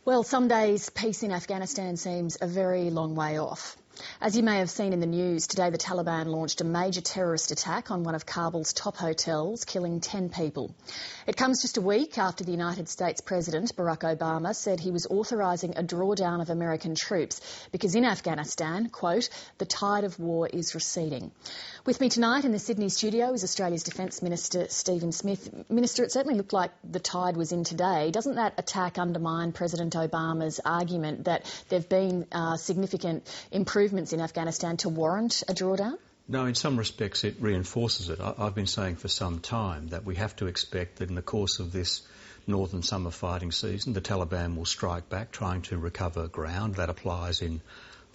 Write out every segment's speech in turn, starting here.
Well, some days peace in Afghanistan seems a very long way off. As you may have seen in the news, today the Taliban launched a major terrorist attack on one of Kabul's top hotels, killing 10 people. It comes just a week after the United States President, Barack Obama, said he was authorising a drawdown of American troops because in Afghanistan, quote, the tide of war is receding. With me tonight in the Sydney studio is Australia's Defence Minister Stephen Smith. Minister, it certainly looked like the tide was in today. Doesn't that attack undermine President Obama's argument that there have been significant improvements in Afghanistan to warrant a drawdown? No, in some respects it reinforces it. I've been saying for some time that we have to expect that in the course of this northern summer fighting season, the Taliban will strike back, trying to recover ground. That applies in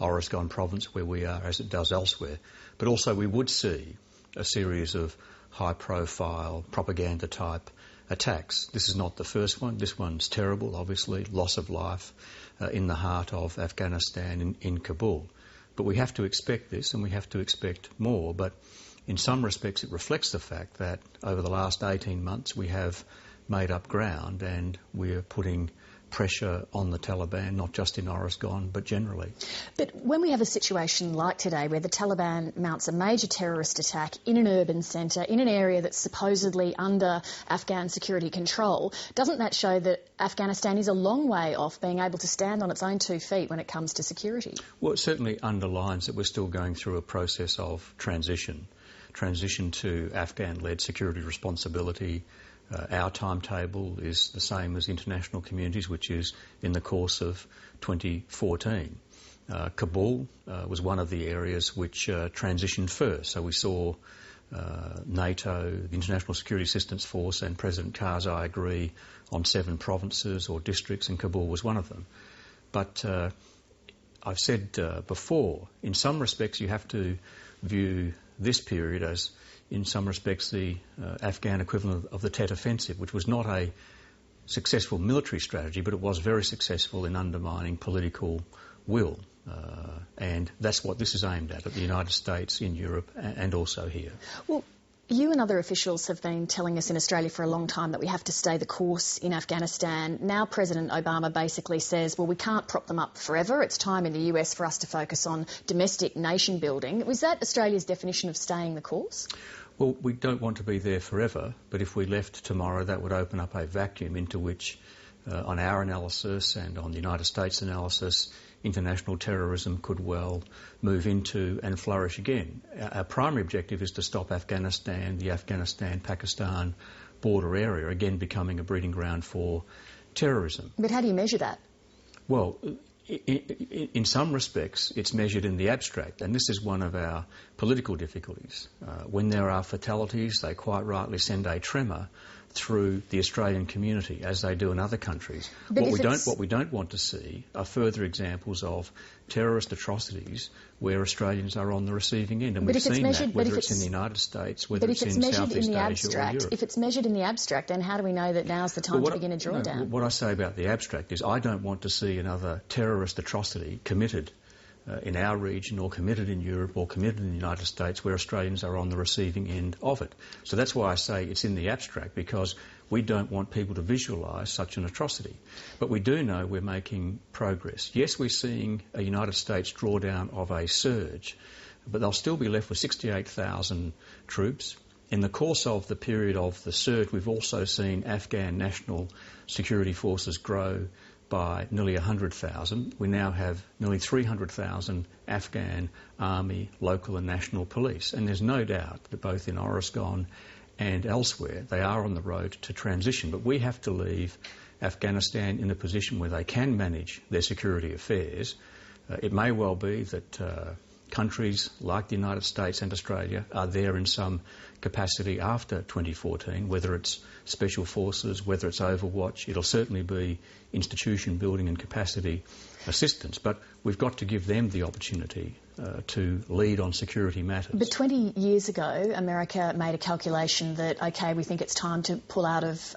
Oresgon province, where we are, as it does elsewhere. But also we would see a series of high-profile propaganda-type attacks. This is not the first one. This one's terrible, obviously, loss of life in the heart of Afghanistan, in Kabul. But we have to expect this, and we have to expect more. But in some respects it reflects the fact that over the last 18 months we have made up ground, and we're putting pressure on the Taliban, not just in Oresgon, but generally. But when we have a situation like today where the Taliban mounts a major terrorist attack in an urban centre, in an area that's supposedly under Afghan security control, doesn't that show that Afghanistan is a long way off being able to stand on its own 2 feet when it comes to security? Well, it certainly underlines that we're still going through a process of transition to Afghan-led security responsibility. Our timetable is the same as international communities, which is in the course of 2014. Kabul was one of the areas which transitioned first. So we saw NATO, the International Security Assistance Force, and President Karzai agree on 7 provinces or districts, and Kabul was one of them. But I've said before, in some respects you have to view this period as, in some respects, the Afghan equivalent of the Tet Offensive, which was not a successful military strategy, but it was very successful in undermining political will. And that's what this is aimed at the United States, in Europe, and also here. Well, you and other officials have been telling us in Australia for a long time that we have to stay the course in Afghanistan. Now President Obama basically says, well, we can't prop them up forever. It's time in the US for us to focus on domestic nation building. Was that Australia's definition of staying the course? Well, we don't want to be there forever, but if we left tomorrow, that would open up a vacuum into which, on our analysis and on the United States analysis, international terrorism could well move into and flourish again. Our primary objective is to stop Afghanistan, the Afghanistan-Pakistan border area, again becoming a breeding ground for terrorism. But how do you measure that? Well, in some respects, it's measured in the abstract, and this is one of our political difficulties. When there are fatalities, they quite rightly send a tremor through the Australian community, as they do in other countries. What we don't want to see are further examples of terrorist atrocities where Australians are on the receiving end. And we've seen that, whether it's in the United States, whether it's in Southeast Asia or Europe. If it's measured in the abstract, then how do we know that now's the time to begin a drawdown? What I say about the abstract is I don't want to see another terrorist atrocity committed in our region, or committed in Europe, or committed in the United States, where Australians are on the receiving end of it. So that's why I say it's in the abstract, because we don't want people to visualise such an atrocity. But we do know we're making progress. Yes, we're seeing a United States drawdown of a surge, but they'll still be left with 68,000 troops. In the course of the period of the surge, we've also seen Afghan national security forces grow by nearly 100,000. We now have nearly 300,000 Afghan army, local and national police. And there's no doubt that both in Oresgon and elsewhere, they are on the road to transition. But we have to leave Afghanistan in a position where they can manage their security affairs. It may well be that countries like the United States and Australia are there in some capacity after 2014, whether it's special forces, whether it's Overwatch. It'll certainly be institution building and capacity assistance, but we've got to give them the opportunity to lead on security matters. But 20 years ago, America made a calculation that, OK, we think it's time to pull out of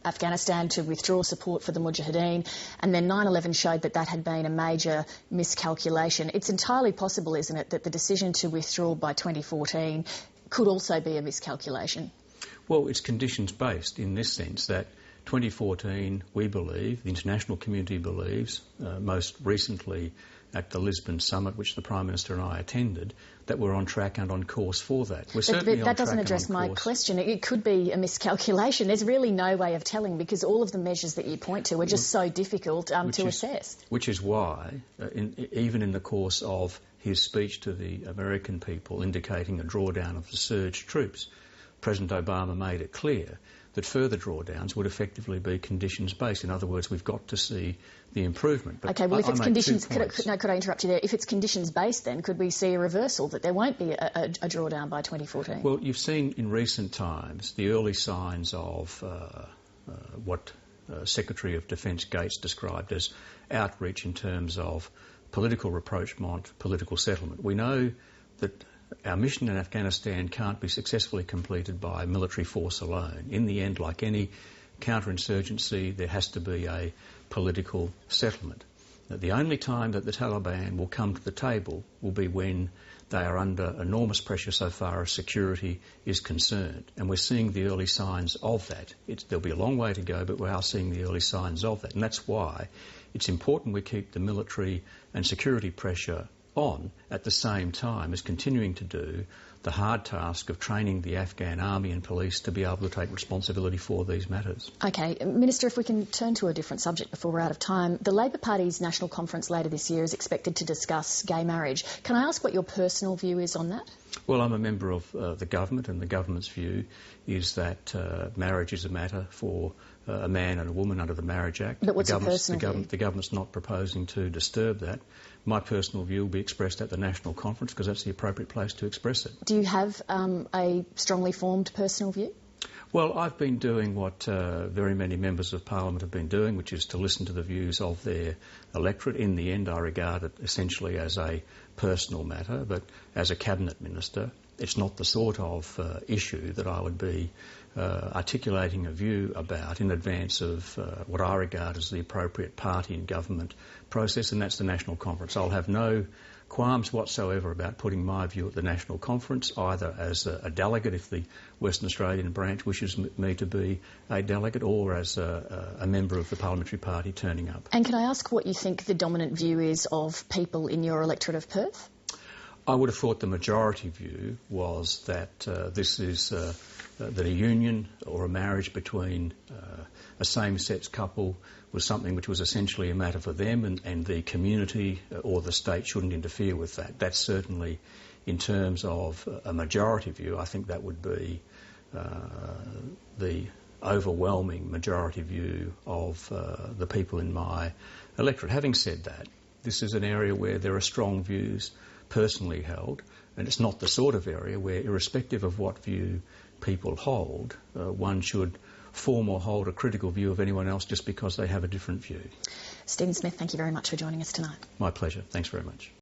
Afghanistan, to withdraw support for the Mujahideen, and then 9/11 showed that that had been a major miscalculation. It's entirely possible, isn't it, that the decision to withdraw by 2014 could also be a miscalculation? Well, it's conditions-based in this sense that 2014, we believe, the international community believes, most recently at the Lisbon summit, which the Prime Minister and I attended, that we're on track and on course for that. We're certainly that doesn't address my question. It could be a miscalculation. There's really no way of telling because all of the measures that you point to are just so difficult to assess. Which is why, even in the course of his speech to the American people indicating a drawdown of the surge troops, President Obama made it clear that further drawdowns would effectively be conditions-based. In other words, we've got to see the improvement. But OK, well, if it's conditions... Could I interrupt you there? If it's conditions-based, then could we see a reversal, that there won't be a drawdown by 2014? Well, you've seen in recent times the early signs of what Secretary of Defence Gates described as outreach in terms of political rapprochement, political settlement. We know that our mission in Afghanistan can't be successfully completed by military force alone. In the end, like any counterinsurgency, there has to be a political settlement. The only time that the Taliban will come to the table will be when they are under enormous pressure so far as security is concerned. And we're seeing the early signs of that. There'll be a long way to go, but we are seeing the early signs of that. And that's why it's important we keep the military and security pressure on at the same time as continuing to do the hard task of training the Afghan army and police to be able to take responsibility for these matters. OK. Minister, if we can turn to a different subject before we're out of time. The Labor Party's national conference later this year is expected to discuss gay marriage. Can I ask what your personal view is on that? Well, I'm a member of the government, and the government's view is that marriage is a matter for a man and a woman under the Marriage Act. But what's your personal view? The government's not proposing to disturb that. My personal view will be expressed at the national conference because that's the appropriate place to express it. Do you have a strongly formed personal view? Well, I've been doing what very many members of Parliament have been doing, which is to listen to the views of their electorate. In the end, I regard it essentially as a personal matter, but as a Cabinet Minister, it's not the sort of issue that I would be articulating a view about in advance of what I regard as the appropriate party and government process, and that's the national conference. I'll have no qualms whatsoever about putting my view at the national conference, either as a delegate if the Western Australian branch wishes me to be a delegate, or as a member of the parliamentary party turning up. And can I ask what you think the dominant view is of people in your electorate of Perth? I would have thought the majority view was that this is that a union or a marriage between a same-sex couple was something which was essentially a matter for them, and the community or the state shouldn't interfere with that. That's certainly, in terms of a majority view, I think that would be the overwhelming majority view of the people in my electorate. Having said that, this is an area where there are strong views personally held, and it's not the sort of area where, irrespective of what view people hold, one should form or hold a critical view of anyone else just because they have a different view. Stephen Smith, thank you very much for joining us tonight. My pleasure. Thanks very much.